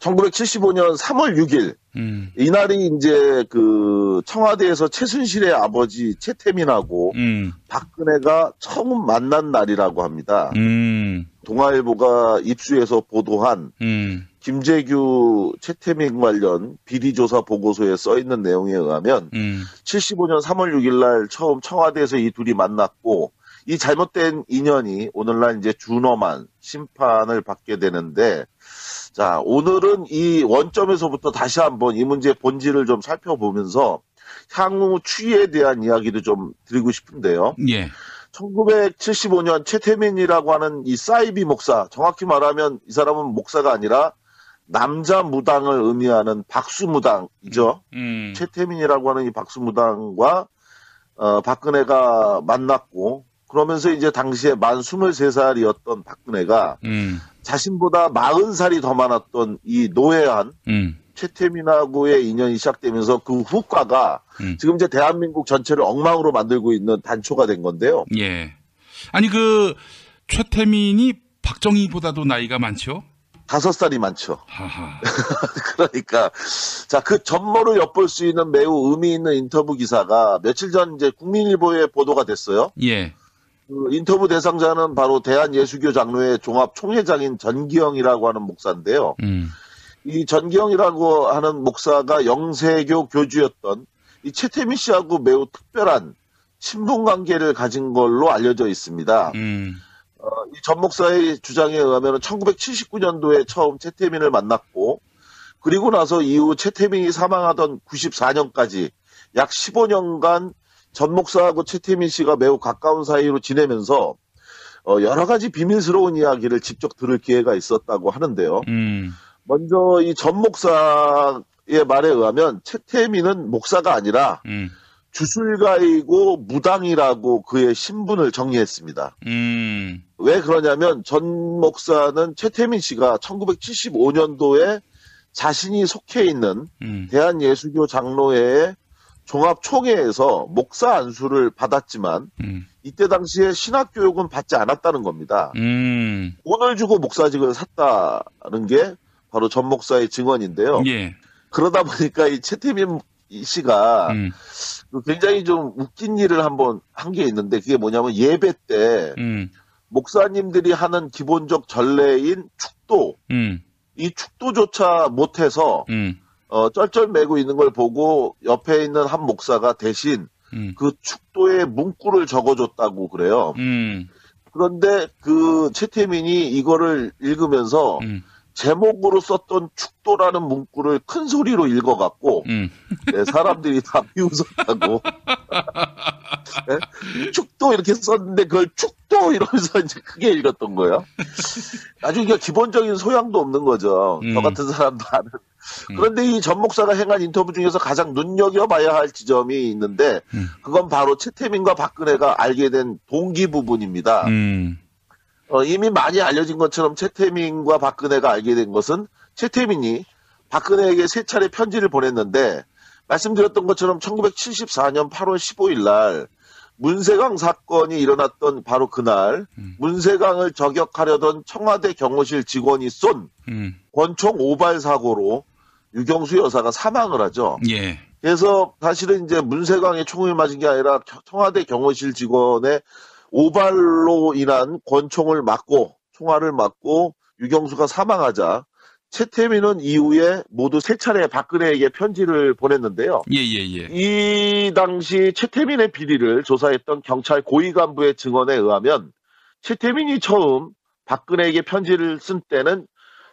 1975년 3월 6일 이날이 이제 그 청와대에서 최순실의 아버지 최태민하고 박근혜가 처음 만난 날이라고 합니다. 동아일보가 입수해서 보도한 김재규 최태민 관련 비리조사 보고서에 써있는 내용에 의하면 75년 3월 6일 날 처음 청와대에서 이 둘이 만났고 이 잘못된 인연이 오늘날 이제 준엄한 심판을 받게 되는데, 자, 오늘은 이 원점에서부터 다시 한번 이 문제의 본질을 좀 살펴보면서 향후 추이에 대한 이야기도 좀 드리고 싶은데요. 예. 1975년 최태민이라고 하는 이 사이비 목사, 정확히 말하면 이 사람은 목사가 아니라 남자 무당을 의미하는 박수무당이죠. 최태민이라고 하는 이 박수무당과 박근혜가 만났고, 그러면서 이제 당시에 만 23살이었던 박근혜가 자신보다 40살이 더 많았던 이 노회한 최태민하고의 인연이 시작되면서 그 후과가 지금 이제 대한민국 전체를 엉망으로 만들고 있는 단초가 된 건데요. 예. 아니 그 최태민이 박정희보다도 나이가 많죠? 5살이 많죠. 하하. 그러니까 자, 그 전모를 엿볼 수 있는 매우 의미 있는 인터뷰 기사가 며칠 전 이제 국민일보에 보도가 됐어요. 예. 그 인터뷰 대상자는 바로 대한예수교 장로회 종합 총회장인 전기영이라고 하는 목사인데요. 이 전기영이라고 하는 목사가 영세교 교주였던 이 최태민 씨하고 매우 특별한 친분 관계를 가진 걸로 알려져 있습니다. 이 전 목사의 주장에 의하면 1979년도에 처음 최태민을 만났고, 그리고 나서 이후 최태민이 사망하던 94년까지 약 15년간 전 목사하고 최태민 씨가 매우 가까운 사이로 지내면서 여러 가지 비밀스러운 이야기를 직접 들을 기회가 있었다고 하는데요. 먼저 이 전 목사의 말에 의하면 최태민은 목사가 아니라 주술가이고 무당이라고 그의 신분을 정리했습니다. 왜 그러냐면 전 목사는 최태민 씨가 1975년도에 자신이 속해 있는 대한예수교 장로회의 종합총회에서 목사 안수를 받았지만 이때 당시에 신학교육은 받지 않았다는 겁니다. 돈을 주고 목사직을 샀다는 게 바로 전 목사의 증언인데요. 예. 그러다 보니까 이 최태민 씨가 굉장히 좀 웃긴 일을 한번 한 게 있는데, 그게 뭐냐면 예배 때 목사님들이 하는 기본적 전례인 축도, 이 축도조차 못해서 쩔쩔매고 있는 걸 보고 옆에 있는 한 목사가 대신 그 축도에 문구를 적어줬다고 그래요. 그런데 그 최태민이 이거를 읽으면서 제목으로 썼던 축도라는 문구를 큰 소리로 읽어갖고 네, 사람들이 다 비웃었다고. 네? 축도 이렇게 썼는데 그걸 축도 이러면서 이제 크게 읽었던 거예요. 아주 그러니까 기본적인 소양도 없는 거죠. 저 같은 사람도 아는. 그런데 이 전 목사가 행한 인터뷰 중에서 가장 눈여겨봐야 할 지점이 있는데, 그건 바로 최태민과 박근혜가 알게 된 동기 부분입니다. 이미 많이 알려진 것처럼 최태민과 박근혜가 알게 된 것은 최태민이 박근혜에게 3차례 편지를 보냈는데, 말씀드렸던 것처럼 1974년 8월 15일 날 문세강 사건이 일어났던 바로 그날 문세강을 저격하려던 청와대 경호실 직원이 쏜 권총 오발 사고로 유경수 여사가 사망을 하죠. 예. 그래서 사실은 이제 문세강의 총을 맞은 게 아니라 청와대 경호실 직원의 오발로 인한 권총을 맞고 총알을 맞고 유경수가 사망하자 최태민은 이후에 모두 3차례 박근혜에게 편지를 보냈는데요. 예예예. 이 당시 최태민의 비리를 조사했던 경찰 고위 간부의 증언에 의하면 최태민이 처음 박근혜에게 편지를 쓴 때는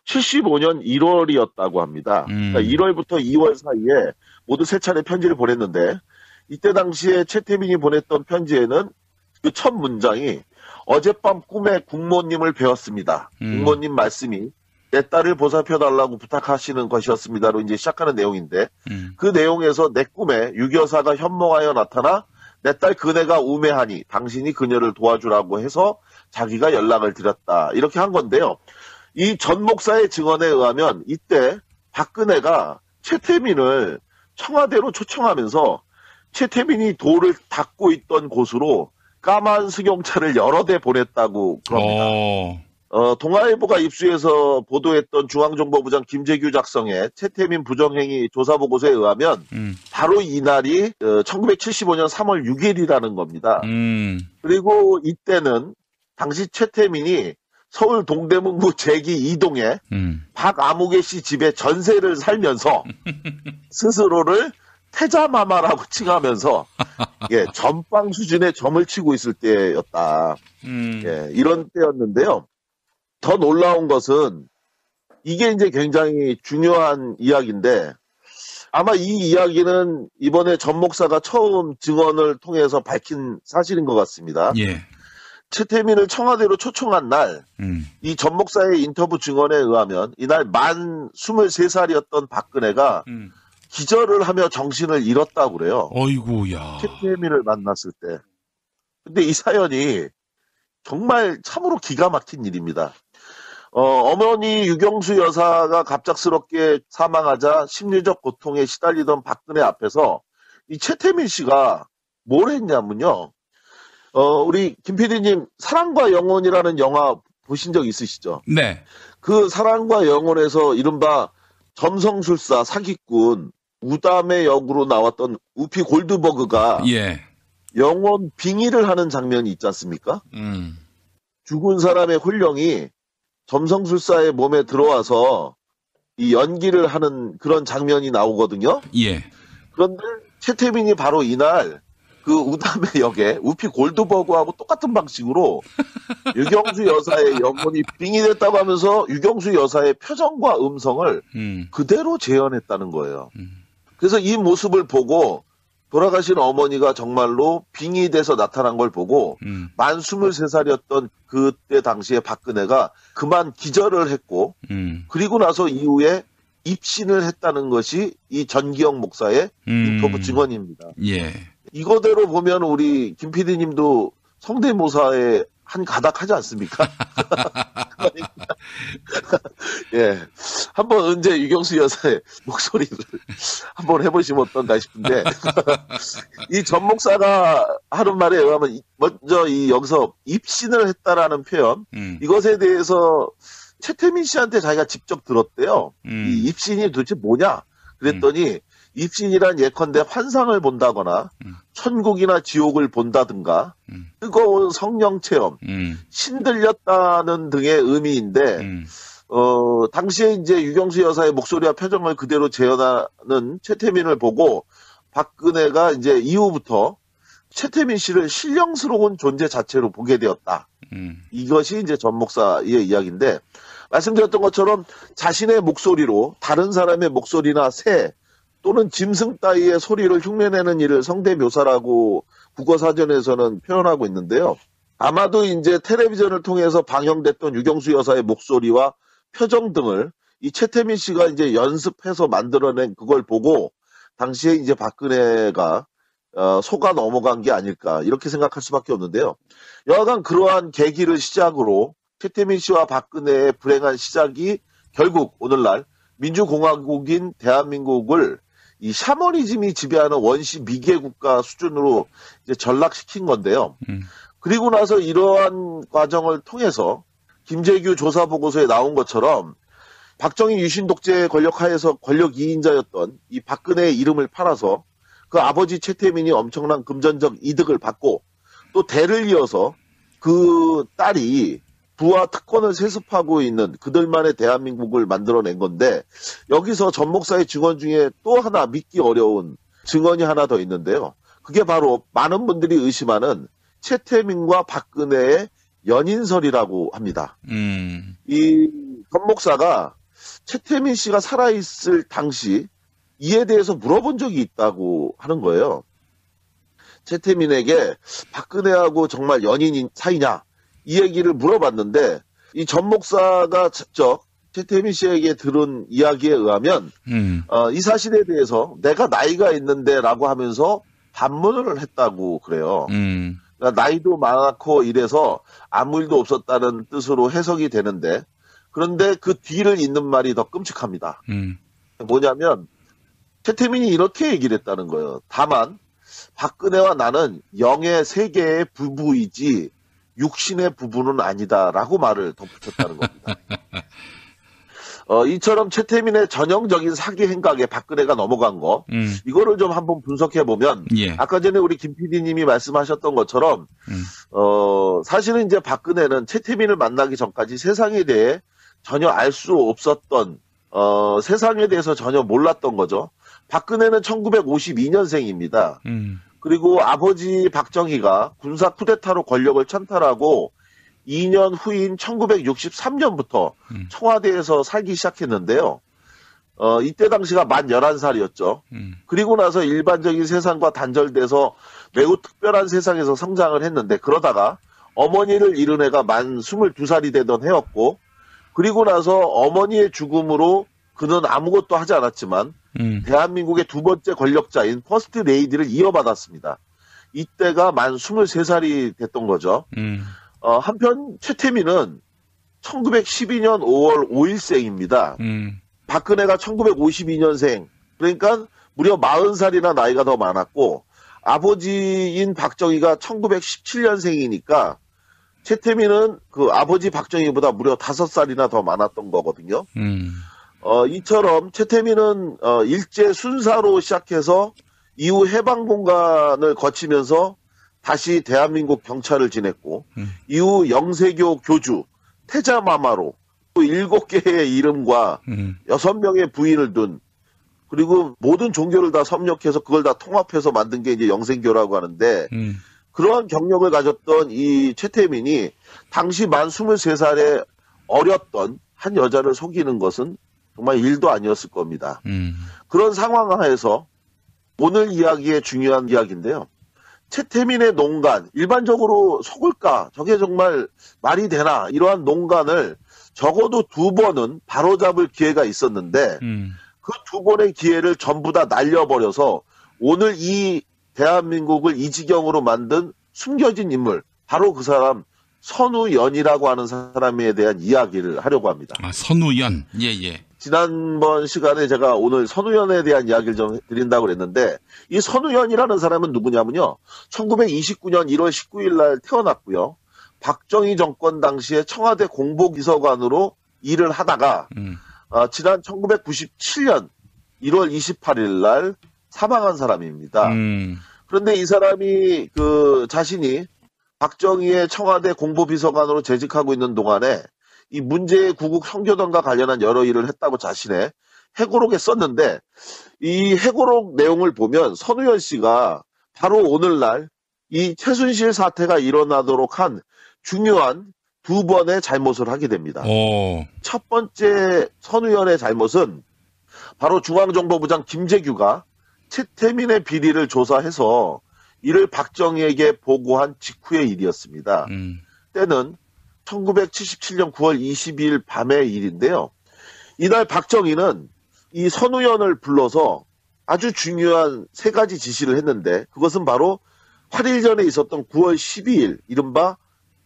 75년 1월이었다고 합니다. 그러니까 1월부터 2월 사이에 모두 3차례 편지를 보냈는데, 이때 당시에 최태민이 보냈던 편지에는 그 첫 문장이 어젯밤 꿈에 국모님을 뵈었습니다. 국모님 말씀이 내 딸을 보살펴달라고 부탁하시는 것이었습니다로 이제 시작하는 내용인데, 그 내용에서 내 꿈에 유교사가 현몽하여 나타나 내 딸 그네가 우매하니 당신이 그녀를 도와주라고 해서 자기가 연락을 드렸다. 이렇게 한 건데요. 이 전 목사의 증언에 의하면 이때 박근혜가 최태민을 청와대로 초청하면서 최태민이 돌을 닦고 있던 곳으로 까만 승용차를 여러 대 보냈다고 그럽니다. 동아일보가 입수해서 보도했던 중앙정보부장 김재규 작성의 최태민 부정행위 조사보고서에 의하면 바로 이날이 1975년 3월 6일이라는 겁니다. 그리고 이때는 당시 최태민이 서울 동대문구 제기 2동에 박아무개 씨 집에 전세를 살면서 스스로를 태자마마라고 칭하면서 예, 전빵 수준의 점을 치고 있을 때였다. 예, 이런 때였는데요. 더 놀라운 것은 이게 이제 굉장히 중요한 이야기인데 아마 이 이야기는 이번에 전 목사가 처음 증언을 통해서 밝힌 사실인 것 같습니다. 예. 최태민을 청와대로 초청한 날, 이 전 목사의 인터뷰 증언에 의하면 이날 만 23살이었던 박근혜가 기절을 하며 정신을 잃었다고 그래요. 어이구야. 최태민을 만났을 때. 근데 이 사연이 정말 참으로 기가 막힌 일입니다. 어머니 유경수 여사가 갑작스럽게 사망하자 심리적 고통에 시달리던 박근혜 앞에서 이 최태민 씨가 뭘 했냐면요. 우리 김 PD님 사랑과 영혼이라는 영화 보신 적 있으시죠? 네. 그 사랑과 영혼에서 이른바 점성술사 사기꾼 우담의 역으로 나왔던 우피 골드버그가 예. 영혼 빙의를 하는 장면이 있지 않습니까? 죽은 사람의 혼령이 점성술사의 몸에 들어와서 이 연기를 하는 그런 장면이 나오거든요. 예. 그런데 최태민이 바로 이날 그 우담의 역에 우피 골드버그하고 똑같은 방식으로 유경수 여사의 영혼이 빙의됐다고 하면서 유경수 여사의 표정과 음성을 그대로 재현했다는 거예요. 그래서 이 모습을 보고 돌아가신 어머니가 정말로 빙의돼서 나타난 걸 보고 만 23살이었던 그때 당시에 박근혜가 그만 기절을 했고 그리고 나서 이후에 입신을 했다는 것이 이 전기영 목사의 인터뷰 증언입니다. 예. 이거대로 보면 우리 김 PD님도 성대모사에 한 가닥 하지 않습니까? 예. 한번 언제 유경수 여사의 목소리를 한번 해보시면 어떤가 싶은데, 이 전 목사가 하는 말에 의하면 먼저 여기서 입신을 했다라는 표현, 이것에 대해서 최태민 씨한테 자기가 직접 들었대요. 이 입신이 도대체 뭐냐? 그랬더니, 입신이란 예컨대 환상을 본다거나 천국이나 지옥을 본다든가 뜨거운 성령 체험, 신들렸다는 등의 의미인데 당시에 이제 유경수 여사의 목소리와 표정을 그대로 재현하는 최태민을 보고 박근혜가 이제 이후부터 최태민 씨를 신령스러운 존재 자체로 보게 되었다. 이것이 이제 전 목사의 이야기인데 말씀드렸던 것처럼 자신의 목소리로 다른 사람의 목소리나 새 또는 짐승 따위의 소리를 흉내내는 일을 성대묘사라고 국어사전에서는 표현하고 있는데요. 아마도 이제 텔레비전을 통해서 방영됐던 유경수 여사의 목소리와 표정 등을 이 최태민 씨가 이제 연습해서 만들어낸 그걸 보고 당시에 이제 박근혜가 속아 넘어간 게 아닐까 이렇게 생각할 수밖에 없는데요. 여하간 그러한 계기를 시작으로 최태민 씨와 박근혜의 불행한 시작이 결국 오늘날 민주공화국인 대한민국을 이 샤머니즘이 지배하는 원시 미개 국가 수준으로 이제 전락시킨 건데요. 그리고 나서 이러한 과정을 통해서 김재규 조사 보고서에 나온 것처럼 박정희 유신 독재 권력 하에서 권력 2인자였던 이 박근혜의 이름을 팔아서 그 아버지 최태민이 엄청난 금전적 이득을 받고 또 대를 이어서 그 딸이 부와 특권을 세습하고 있는 그들만의 대한민국을 만들어낸 건데 여기서 전 목사의 증언 중에 또 하나 믿기 어려운 증언이 하나 더 있는데요. 그게 바로 많은 분들이 의심하는 최태민과 박근혜의 연인설이라고 합니다. 이 전 목사가 최태민 씨가 살아있을 당시 이에 대해서 물어본 적이 있다고 하는 거예요. 최태민에게 박근혜하고 정말 연인 사이냐? 이 얘기를 물어봤는데 이 전 목사가 직접 최태민 씨에게 들은 이야기에 의하면 이 사실에 대해서 내가 나이가 있는데 라고 하면서 반문을 했다고 그래요. 그러니까 나이도 많고 이래서 아무 일도 없었다는 뜻으로 해석이 되는데 그런데 그 뒤를 잇는 말이 더 끔찍합니다. 뭐냐면 최태민이 이렇게 얘기를 했다는 거예요. 다만 박근혜와 나는 영의 세계의 부부이지 육신의 부부는 아니다라고 말을 덧붙였다는 겁니다. 이처럼 최태민의 전형적인 사기 행각에 박근혜가 넘어간 거, 이거를 좀 한번 분석해 보면, 예. 아까 전에 우리 김 PD님이 말씀하셨던 것처럼, 사실은 이제 박근혜는 최태민을 만나기 전까지 세상에 대해 전혀 알 수 없었던, 세상에 대해서 전혀 몰랐던 거죠. 박근혜는 1952년생입니다. 그리고 아버지 박정희가 군사 쿠데타로 권력을 찬탈하고 2년 후인 1963년부터 청와대에서 살기 시작했는데요. 이때 당시가 만 11살이었죠. 그리고 나서 일반적인 세상과 단절돼서 매우 특별한 세상에서 성장을 했는데, 그러다가 어머니를 잃은 해가 만 22살이 되던 해였고, 그리고 나서 어머니의 죽음으로 그는 아무것도 하지 않았지만 대한민국의 두 번째 권력자인 퍼스트 레이디를 이어받았습니다. 이때가 만 23살이 됐던 거죠. 한편 최태민은 1912년 5월 5일생입니다. 박근혜가 1952년생, 그러니까 무려 40살이나 나이가 더 많았고, 아버지인 박정희가 1917년생이니까 최태민은 그 아버지 박정희보다 무려 5살이나 더 많았던 거거든요. 이처럼 최태민은 일제 순사로 시작해서 이후 해방공간을 거치면서 다시 대한민국 경찰을 지냈고, 이후 영세교 교주, 태자마마로 또 7개의 이름과 6명의 부인을 둔, 그리고 모든 종교를 다 섭렵해서 그걸 다 통합해서 만든 게 이제 영생교라고 하는데, 그러한 경력을 가졌던 이 최태민이 당시 만 23살에 어렸던 한 여자를 속이는 것은 정말 일도 아니었을 겁니다. 그런 상황 하에서 오늘 이야기의 중요한 이야기인데요. 최태민의 농간, 일반적으로 속을까? 저게 정말 말이 되나? 이러한 농간을 적어도 2번은 바로잡을 기회가 있었는데, 그 2번의 기회를 전부 다 날려버려서 오늘 이 대한민국을 이 지경으로 만든 숨겨진 인물, 바로 그 사람 선우연이라고 하는 사람에 대한 이야기를 하려고 합니다. 아, 선우연. 예. 지난번 시간에 제가 오늘 선우연에 대한 이야기를 좀 드린다고 그랬는데, 이 선우연이라는 사람은 누구냐면요, 1929년 1월 19일 날 태어났고요. 박정희 정권 당시에 청와대 공보비서관으로 일을 하다가 지난 1997년 1월 28일 날 사망한 사람입니다. 그런데 이 사람이 자신이 박정희의 청와대 공보비서관으로 재직하고 있는 동안에 이 문제의 구국 선교단과 관련한 여러 일을 했다고 자신의 회고록에 썼는데, 이 회고록 내용을 보면 선우연 씨가 바로 오늘날 이 최순실 사태가 일어나도록 한 중요한 2번의 잘못을 하게 됩니다. 첫 번째 선우연의 잘못은 바로 중앙정보부장 김재규가 최태민의 비리를 조사해서 이를 박정희에게 보고한 직후의 일이었습니다. 때는 1977년 9월 22일 밤의 일인데요. 이날 박정희는 이 선우연을 불러서 아주 중요한 3가지 지시를 했는데, 그것은 바로 8일 전에 있었던 9월 12일 이른바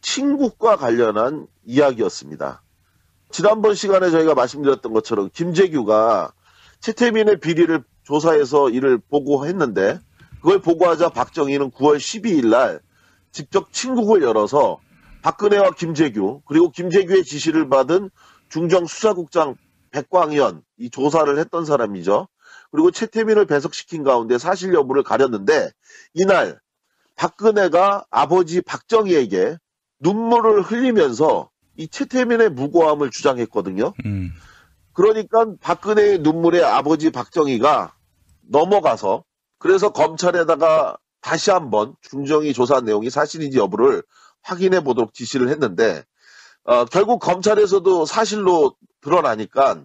친국과 관련한 이야기였습니다. 지난번 시간에 저희가 말씀드렸던 것처럼 김재규가 최태민의 비리를 조사해서 이를 보고했는데, 그걸 보고하자 박정희는 9월 12일 날 직접 친국을 열어서 박근혜와 김재규, 그리고 김재규의 지시를 받은 중정수사국장 백광현, 이 조사를 했던 사람이죠. 그리고 최태민을 배석시킨 가운데 사실 여부를 가렸는데, 이날 박근혜가 아버지 박정희에게 눈물을 흘리면서 이 최태민의 무고함을 주장했거든요. 그러니까 박근혜의 눈물에 아버지 박정희가 넘어가서, 그래서 검찰에다가 다시 한번 중정이 조사한 내용이 사실인지 여부를 확인해 보도록 지시를 했는데, 결국 검찰에서도 사실로 드러나니까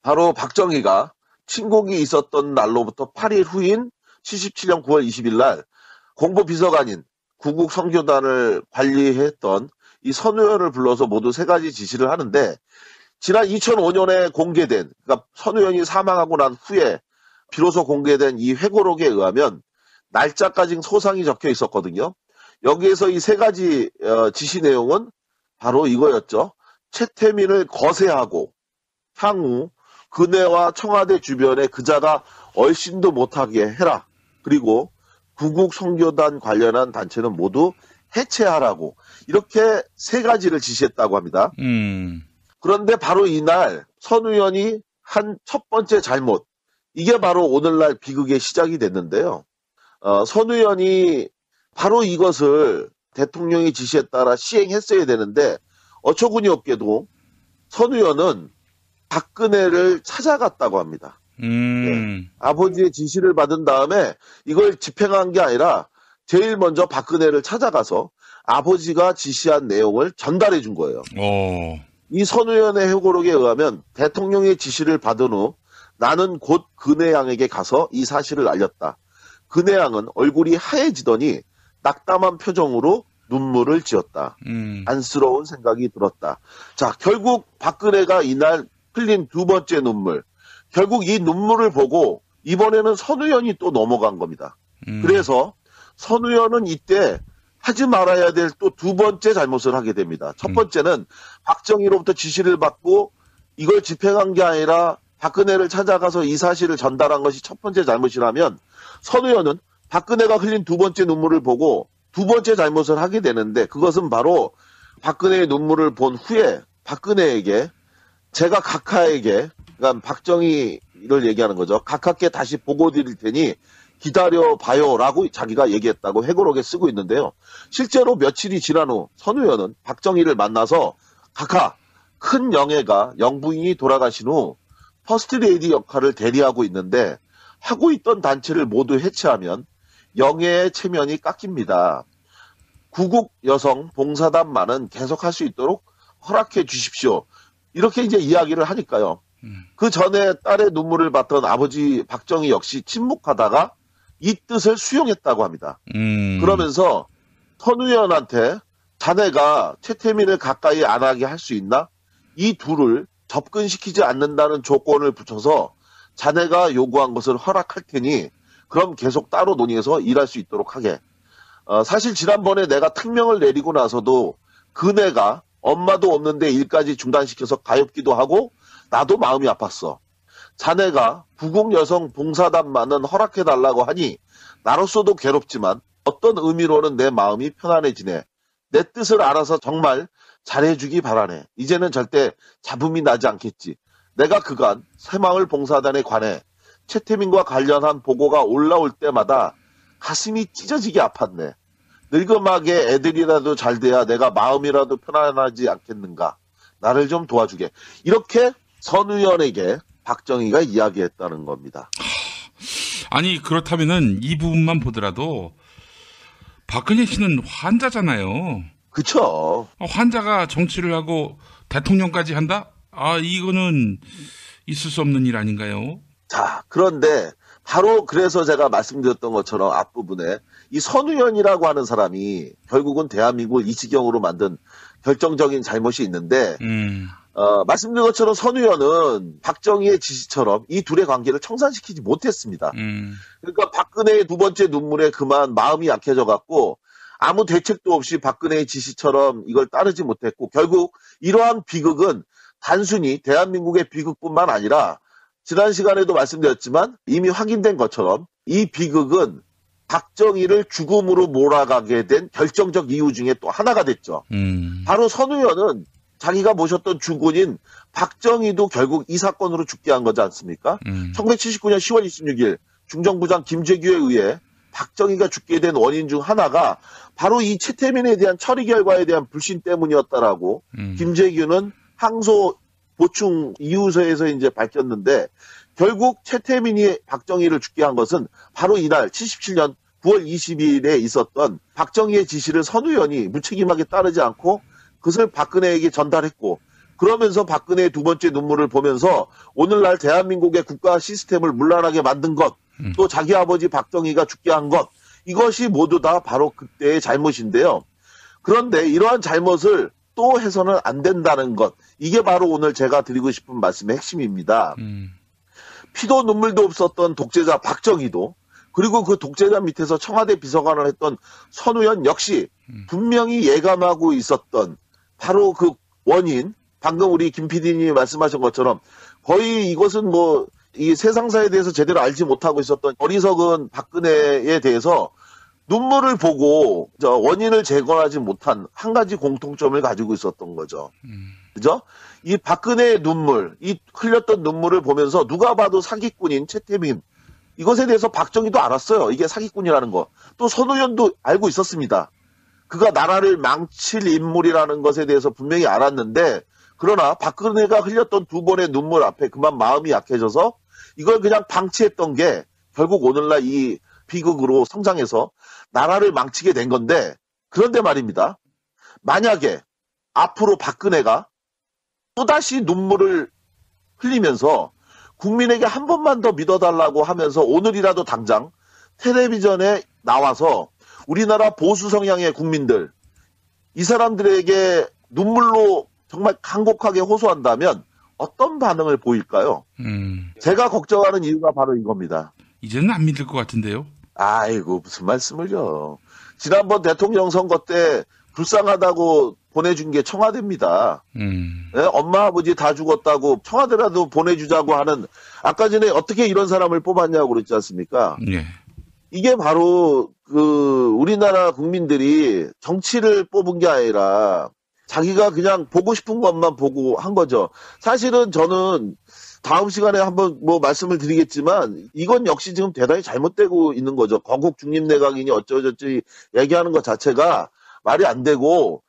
바로 박정희가 친국이 있었던 날로부터 8일 후인 77년 9월 20일 날 공보비서관인 구국 선교단을 관리했던 이 선우연을 불러서 모두 3가지 지시를 하는데, 지난 2005년에 공개된, 그러니까 선우연이 사망하고 난 후에 비로소 공개된 이 회고록에 의하면 날짜까지 소상히 적혀 있었거든요. 여기에서 이 3가지 지시 내용은 바로 이거였죠. 최태민을 거세하고 향후 그네와 청와대 주변에 그자가 얼씬도 못하게 해라. 그리고 구국 선교단 관련한 단체는 모두 해체하라고 이렇게 세 가지를 지시했다고 합니다. 그런데 바로 이날 선 의원이 한 첫 번째 잘못, 이게 바로 오늘날 비극의 시작이 됐는데요. 선 의원이 바로 이것을 대통령의 지시에 따라 시행했어야 되는데 어처구니 없게도 선 의원은 박근혜를 찾아갔다고 합니다. 네. 아버지의 지시를 받은 다음에 이걸 집행한 게 아니라 제일 먼저 박근혜를 찾아가서 아버지가 지시한 내용을 전달해 준 거예요. 이 선 의원의 회고록에 의하면 대통령의 지시를 받은 후 나는 곧 근혜양에게 가서 이 사실을 알렸다. 근혜양은 얼굴이 하얘지더니 낙담한 표정으로 눈물을 지었다. 안쓰러운 생각이 들었다. 자, 결국 박근혜가 이날 흘린 두 번째 눈물. 결국 이 눈물을 보고 이번에는 선 의원이 또 넘어간 겁니다. 그래서 선 의원은 이때 하지 말아야 될 또 두 번째 잘못을 하게 됩니다. 첫 번째는 박정희로부터 지시를 받고 이걸 집행한 게 아니라 박근혜를 찾아가서 이 사실을 전달한 것이 첫 번째 잘못이라면 선 의원은 박근혜가 흘린 두 번째 눈물을 보고 두 번째 잘못을 하게 되는데 그것은 바로 박근혜의 눈물을 본 후에 박근혜에게 제가 각하에게 그러니까 박정희를 얘기하는 거죠. 각하께 다시 보고 드릴 테니 기다려봐요라고 자기가 얘기했다고 회고록에 쓰고 있는데요. 실제로 며칠이 지난 후 선 의원은 박정희를 만나서 각하, 큰 영예가 영부인이 돌아가신 후 퍼스트레이디 역할을 대리하고 있는데 하고 있던 단체를 모두 해체하면 영예의 체면이 깎입니다. 구국 여성 봉사단만은 계속할 수 있도록 허락해 주십시오. 이렇게 이제 이야기를 하니까요. 그 전에 딸의 눈물을 봤던 아버지 박정희 역시 침묵하다가 이 뜻을 수용했다고 합니다. 그러면서 선 의원한테 자네가 최태민을 가까이 안 하게 할 수 있나? 이 둘을 접근시키지 않는다는 조건을 붙여서 자네가 요구한 것을 허락할 테니 그럼 계속 따로 논의해서 일할 수 있도록 하게. 사실 지난번에 내가 특명을 내리고 나서도 그네가 엄마도 없는데 일까지 중단시켜서 가엾기도 하고 나도 마음이 아팠어. 자네가 구국 여성 봉사단만은 허락해달라고 하니 나로서도 괴롭지만 어떤 의미로는 내 마음이 편안해지네. 내 뜻을 알아서 정말 잘해주기 바라네. 이제는 절대 잡음이 나지 않겠지. 내가 그간 새마을 봉사단에 관해 최태민과 관련한 보고가 올라올 때마다 가슴이 찢어지게 아팠네. 늙음하게 애들이라도 잘 돼야 내가 마음이라도 편안하지 않겠는가. 나를 좀 도와주게. 이렇게 선 의원에게 박정희가 이야기했다는 겁니다. 아니 그렇다면은 이 부분만 보더라도 박근혜 씨는 환자잖아요. 그쵸. 환자가 정치를 하고 대통령까지 한다? 이거는 있을 수 없는 일 아닌가요? 자, 그런데 바로 그래서 제가 말씀드렸던 것처럼 앞부분에 이 선 의원이라고 하는 사람이 결국은 대한민국을 이 지경으로 만든 결정적인 잘못이 있는데 말씀드린 것처럼 선 의원은 박정희의 지시처럼 이 둘의 관계를 청산시키지 못했습니다. 그러니까 박근혜의 두 번째 눈물에 그만 마음이 약해져 갖고 아무 대책도 없이 박근혜의 지시처럼 이걸 따르지 못했고 결국 이러한 비극은 단순히 대한민국의 비극뿐만 아니라 지난 시간에도 말씀드렸지만 이미 확인된 것처럼 이 비극은 박정희를 죽음으로 몰아가게 된 결정적 이유 중에 또 하나가 됐죠. 바로 선 의원은 자기가 모셨던 주군인 박정희도 결국 이 사건으로 죽게 한 거지 않습니까? 1979년 10월 26일 중정부장 김재규에 의해 박정희가 죽게 된 원인 중 하나가 바로 이 최태민에 대한 처리 결과에 대한 불신 때문이었다라고 김재규는 항소 보충 이유서에서 이제 밝혔는데 결국 최태민이 박정희를 죽게 한 것은 바로 이날 77년 9월 22일에 있었던 박정희의 지시를 선 의원이 무책임하게 따르지 않고 그것을 박근혜에게 전달했고 그러면서 박근혜의 두 번째 눈물을 보면서 오늘날 대한민국의 국가 시스템을 문란하게 만든 것, 또 자기 아버지 박정희가 죽게 한 것, 이것이 모두 다 바로 그때의 잘못인데요. 그런데 이러한 잘못을 또 해서는 안 된다는 것, 이게 바로 오늘 제가 드리고 싶은 말씀의 핵심입니다. 피도 눈물도 없었던 독재자 박정희도 그리고 그 독재자 밑에서 청와대 비서관을 했던 선 의원 역시 분명히 예감하고 있었던 바로 그 원인, 방금 우리 김 PD님이 말씀하신 것처럼 거의 이것은 뭐 이 세상사에 대해서 제대로 알지 못하고 있었던 어리석은 박근혜에 대해서 눈물을 보고 원인을 제거하지 못한 한 가지 공통점을 가지고 있었던 거죠. 그죠? 이 박근혜의 눈물, 이 흘렸던 눈물을 보면서 누가 봐도 사기꾼인 최태민, 이것에 대해서 박정희도 알았어요. 이게 사기꾼이라는 거. 또 손의원도 알고 있었습니다. 그가 나라를 망칠 인물이라는 것에 대해서 분명히 알았는데, 그러나 박근혜가 흘렸던 두 번의 눈물 앞에 그만 마음이 약해져서 이걸 그냥 방치했던 게 결국 오늘날 이 비극으로 성장해서 나라를 망치게 된 건데, 그런데 말입니다. 만약에 앞으로 박근혜가 또다시 눈물을 흘리면서 국민에게 한 번만 더 믿어달라고 하면서 오늘이라도 당장 텔레비전에 나와서 우리나라 보수 성향의 국민들, 이 사람들에게 눈물로 정말 간곡하게 호소한다면 어떤 반응을 보일까요? 제가 걱정하는 이유가 바로 이겁니다. 이제는 안 믿을 것 같은데요. 아이고, 무슨 말씀을요. 지난번 대통령 선거 때 불쌍하다고 보내준 게 청와대입니다. 네? 엄마 아버지 다 죽었다고 청와대라도 보내주자고 하는, 아까 전에 어떻게 이런 사람을 뽑았냐고 그랬지 않습니까? 예. 이게 바로 우리나라 국민들이 정치를 뽑은 게 아니라 자기가 그냥 보고 싶은 것만 보고 한 거죠. 사실은 저는 다음 시간에 한번 말씀을 드리겠지만 이건 역시 지금 대단히 잘못되고 있는 거죠. 건국 중립내각이니 어쩌저쩌 얘기하는 것 자체가 말이 안 되고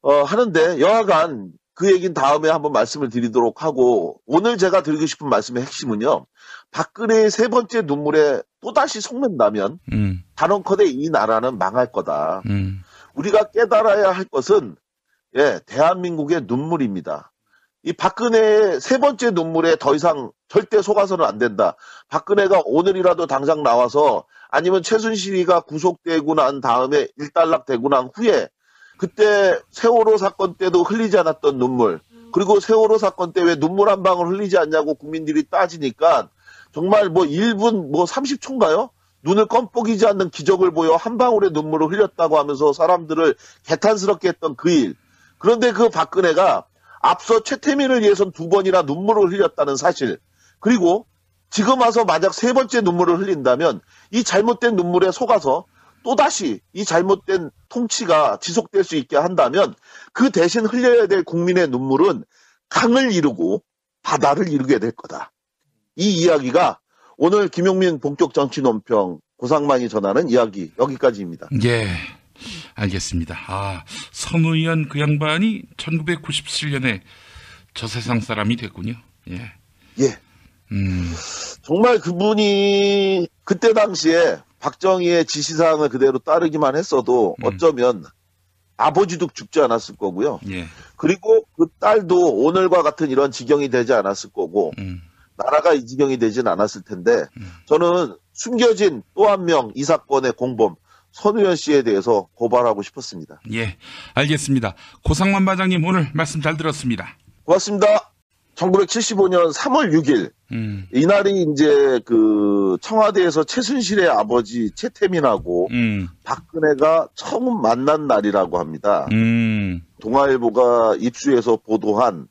하는데, 여하간 그 얘기는 다음에 한번 말씀을 드리도록 하고, 오늘 제가 드리고 싶은 말씀의 핵심은요, 박근혜의 세 번째 눈물에 또다시 속는다면 단언컨대 이 나라는 망할 거다. 우리가 깨달아야 할 것은 대한민국의 눈물입니다. 이 박근혜의 세 번째 눈물에 더 이상 절대 속아서는 안 된다. 박근혜가 오늘이라도 당장 나와서, 아니면 최순실이가 구속되고 난 다음에 일단락되고 난 후에, 그때 세월호 사건 때도 흘리지 않았던 눈물, 그리고 세월호 사건 때 왜 눈물 한 방울 흘리지 않냐고 국민들이 따지니까 정말 1분 30초인가요? 눈을 껌뻑이지 않는 기적을 보여 한 방울의 눈물을 흘렸다고 하면서 사람들을 개탄스럽게 했던 그 일. 그런데 그 박근혜가 앞서 최태민을 위해선 두 번이나 눈물을 흘렸다는 사실, 그리고 지금 와서 만약 세 번째 눈물을 흘린다면 이 잘못된 눈물에 속아서 또다시 이 잘못된 통치가 지속될 수 있게 한다면 그 대신 흘려야 될 국민의 눈물은 강을 이루고 바다를 이루게 될 거다. 이 이야기가 오늘 김용민 본격 정치 논평 고상만이 전하는 이야기, 여기까지입니다. 예, 알겠습니다. 선의원 그 양반이 1997년에 저 세상 사람이 됐군요. 예. 예. 정말 그분이 그때 당시에 박정희의 지시사항을 그대로 따르기만 했어도 어쩌면 아버지도 죽지 않았을 거고요. 예. 그리고 그 딸도 오늘과 같은 이런 지경이 되지 않았을 거고, 나라가 이 지경이 되진 않았을 텐데, 저는 숨겨진 또 한 명 이 사건의 공범 손의원 씨에 대해서 고발하고 싶었습니다. 예, 알겠습니다. 고상만 반장님 오늘 말씀 잘 들었습니다. 고맙습니다. 1975년 3월 6일 이날이 이제 청와대에서 최순실의 아버지 최태민하고 박근혜가 처음 만난 날이라고 합니다. 동아일보가 입수해서 보도한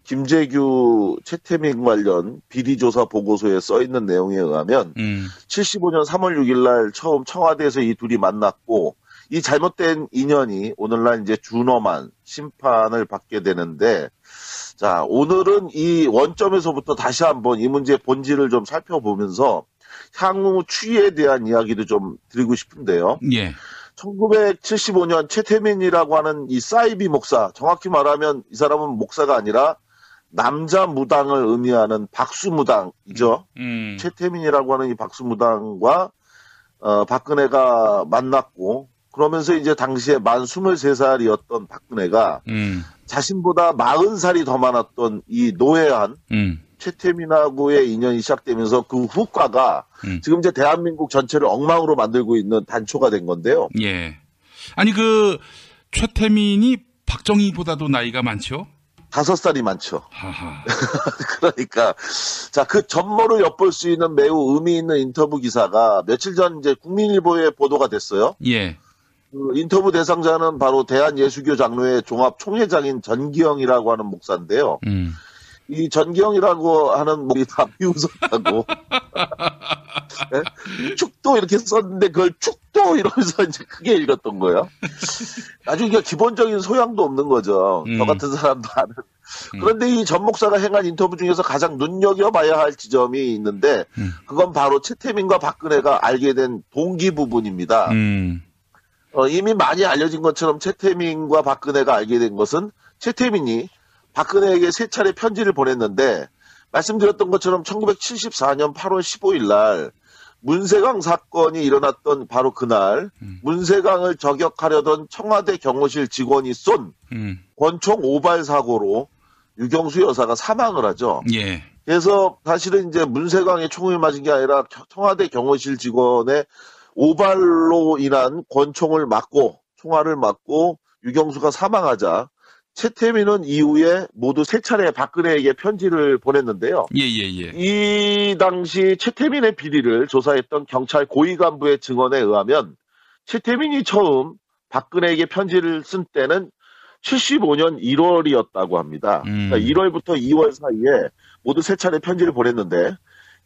김재규 최태민 관련 비리조사 보고서에 써있는 내용에 의하면 75년 3월 6일 날 처음 청와대에서 이 둘이 만났고, 이 잘못된 인연이 오늘날 이제 준엄한 심판을 받게 되는데, 자, 오늘은 이 원점에서부터 다시 한번 이 문제의 본질을 좀 살펴보면서 향후 추이에 대한 이야기도 좀 드리고 싶은데요. 예. 1975년 최태민이라고 하는 이 사이비 목사, 정확히 말하면 이 사람은 목사가 아니라 남자 무당을 의미하는 박수무당이죠. 최태민이라고 하는 이 박수무당과 박근혜가 만났고, 그러면서 이제 당시에 만 23살이었던 박근혜가 자신보다 40살이 더 많았던 이 노회한 최태민하고의 인연이 시작되면서 그 후과가 지금 이제 대한민국 전체를 엉망으로 만들고 있는 단초가 된 건데요. 예. 아니 최태민이 박정희보다도 나이가 많죠? 5살이 많죠. 하하. 그러니까 자, 그 전모를 엿볼 수 있는 매우 의미 있는 인터뷰 기사가 며칠 전 이제 국민일보에 보도가 됐어요. 예. 그 인터뷰 대상자는 바로 대한예수교 장로회 종합 총회장인 전기영이라고 하는 목사인데요. 이 전기영이라고 하는 목이 다 비웃었다고. 네? 축도 이렇게 썼는데 그걸 축도 이러면서 이제 크게 읽었던 거예요. 나중에 기본적인 소양도 없는 거죠. 저 같은 사람도 아는. 그런데 이 전 목사가 행한 인터뷰 중에서 가장 눈여겨봐야 할 지점이 있는데 그건 바로 최태민과 박근혜가 알게 된 동기 부분입니다. 이미 많이 알려진 것처럼 최태민과 박근혜가 알게 된 것은 최태민이 박근혜에게 3차례 편지를 보냈는데 말씀드렸던 것처럼 1974년 8월 15일 날 문세강 사건이 일어났던 바로 그날 문세강을 저격하려던 청와대 경호실 직원이 쏜 권총 오발 사고로 유경수 여사가 사망을 하죠. 예. 그래서 사실은 이제 문세강의 총을 맞은 게 아니라 청와대 경호실 직원의 오발로 인한 권총을 맞고 총알을 맞고 유경수가 사망하자 최태민은 이후에 모두 3차례 박근혜에게 편지를 보냈는데요. 예예예. 이 당시 최태민의 비리를 조사했던 경찰 고위 간부의 증언에 의하면 최태민이 처음 박근혜에게 편지를 쓴 때는 75년 1월이었다고 합니다. 그러니까 1월부터 2월 사이에 모두 3차례 편지를 보냈는데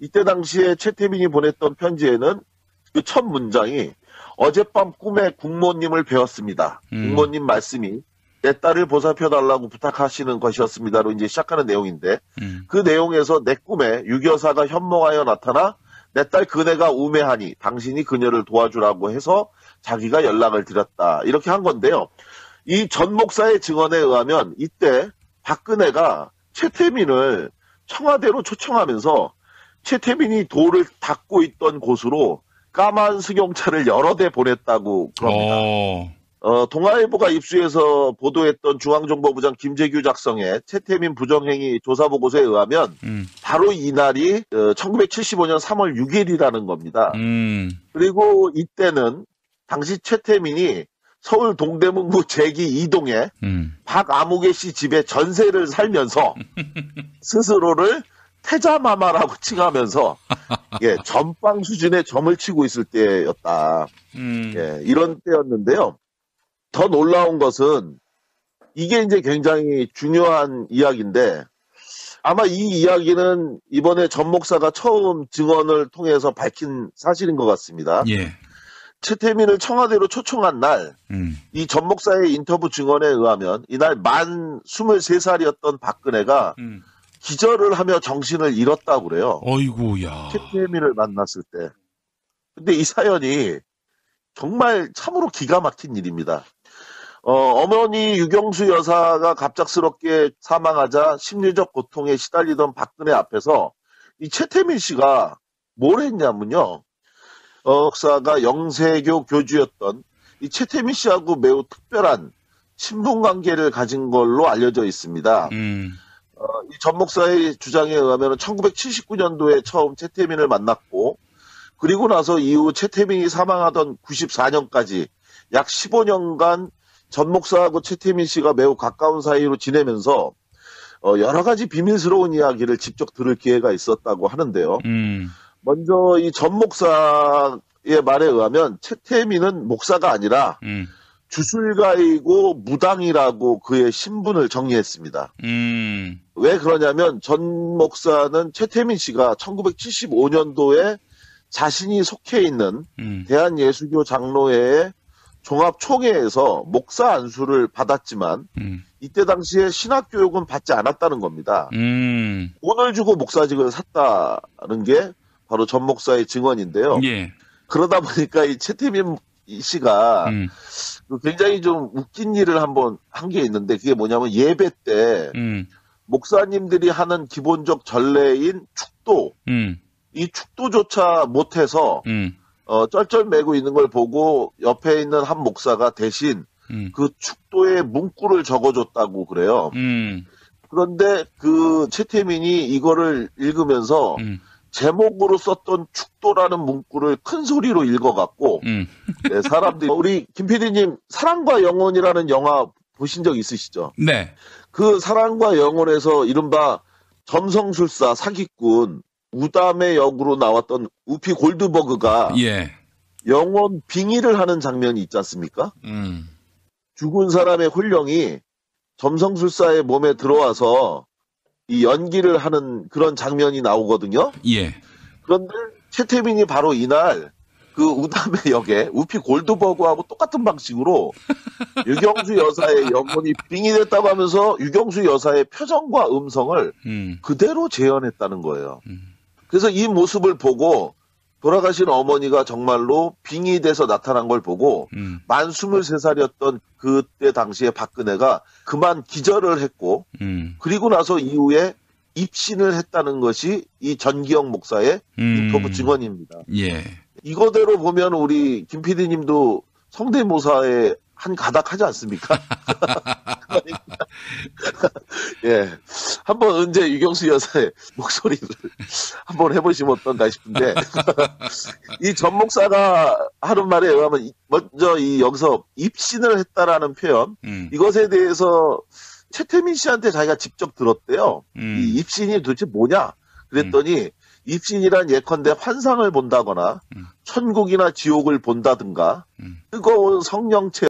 이때 당시에 최태민이 보냈던 편지에는 그 첫 문장이 어젯밤 꿈에 국모님을 뵈었습니다. 국모님 말씀이 내 딸을 보살펴달라고 부탁하시는 것이었습니다로 이제 시작하는 내용인데 그 내용에서 내 꿈에 유교사가 현몽하여 나타나 내 딸 그네가 우매하니 당신이 그녀를 도와주라고 해서 자기가 연락을 드렸다. 이렇게 한 건데요. 이 전 목사의 증언에 의하면 이때 박근혜가 최태민을 청와대로 초청하면서 최태민이 돌을 닦고 있던 곳으로 까만 승용차를 여러 대 보냈다고 그럽니다. 동아일보가 입수해서 보도했던 중앙정보부장 김재규 작성의 최태민 부정행위 조사보고서에 의하면 바로 이날이 1975년 3월 6일이라는 겁니다. 그리고 이때는 당시 최태민이 서울 동대문구 제기 2동에 박아무개 씨 집에 전세를 살면서 스스로를 태자마마라고 칭하면서 예, 전빵 수준의 점을 치고 있을 때였다. 예, 이런 때였는데요. 더 놀라운 것은 이게 이제 굉장히 중요한 이야기인데 아마 이 이야기는 이번에 전 목사가 처음 증언을 통해서 밝힌 사실인 것 같습니다. 예. 최태민을 청와대로 초청한 날, 이 전 목사의 인터뷰 증언에 의하면 이날 만 23살이었던 박근혜가 기절을 하며 정신을 잃었다고 그래요. 어이구야. 최태민을 만났을 때. 근데 이 사연이 정말 참으로 기가 막힌 일입니다. 어머니 유경수 여사가 갑작스럽게 사망하자 심리적 고통에 시달리던 박근혜 앞에서 이 최태민 씨가 뭘 했냐면요. 목사가 영세교 교주였던 이 최태민 씨하고 매우 특별한 친분 관계를 가진 걸로 알려져 있습니다. 이 전 목사의 주장에 의하면 1979년도에 처음 최태민을 만났고 그리고 나서 이후 최태민이 사망하던 94년까지 약 15년간 전 목사하고 최태민 씨가 매우 가까운 사이로 지내면서 여러 가지 비밀스러운 이야기를 직접 들을 기회가 있었다고 하는데요. 먼저 이 전 목사의 말에 의하면 최태민은 목사가 아니라 주술가이고 무당이라고 그의 신분을 정리했습니다. 왜 그러냐면 전 목사는 최태민 씨가 1975년도에 자신이 속해 있는 대한예수교 장로회의 종합총회에서 목사 안수를 받았지만 이때 당시에 신학교육은 받지 않았다는 겁니다. 돈을 주고 목사직을 샀다는 게 바로 전 목사의 증언인데요. 예. 그러다 보니까 이 최태민 씨가 굉장히 좀 웃긴 일을 한번 한 게 있는데 그게 뭐냐면 예배 때 목사님들이 하는 기본적 전례인 축도 이 축도조차 못해서 쩔쩔매고 있는 걸 보고 옆에 있는 한 목사가 대신 그 축도에 문구를 적어줬다고 그래요. 그런데 그 최태민이 이거를 읽으면서 제목으로 썼던 축도라는 문구를 큰 소리로 읽어갖고 네, 사람들이 우리 김 PD님 사랑과 영혼이라는 영화 보신 적 있으시죠? 네. 그 사랑과 영혼에서 이른바 점성술사 사기꾼 우담의 역으로 나왔던 우피 골드버그가 예. 영혼 빙의를 하는 장면이 있지 않습니까? 죽은 사람의 혼령이 점성술사의 몸에 들어와서 이 연기를 하는 그런 장면이 나오거든요. 예. 그런데 최태민이 바로 이날 그 우담의 역에 우피 골드버그하고 똑같은 방식으로 유경수 여사의 영혼이 빙의됐다고 하면서 유경수 여사의 표정과 음성을 그대로 재현했다는 거예요. 그래서 이 모습을 보고 돌아가신 어머니가 정말로 빙의돼서 나타난 걸 보고 만 23살이었던 그때 당시에 박근혜가 그만 기절을 했고 그리고 나서 이후에 입신을 했다는 것이 이 전기영 목사의 인터뷰 증언입니다. 예. 이거대로 보면 우리 김 PD님도 성대모사에 한 가닥 하지 않습니까? 예. 한번 언제 유경수 여사의 목소리를 한번 해보시면 어떤가 싶은데, 이 전 목사가 하는 말에 의하면 먼저 여기서 입신을 했다라는 표현, 이것에 대해서 최태민 씨한테 자기가 직접 들었대요. 이 입신이 도대체 뭐냐? 그랬더니 입신이란 예컨대 환상을 본다거나 천국이나 지옥을 본다든가 뜨거운 성령체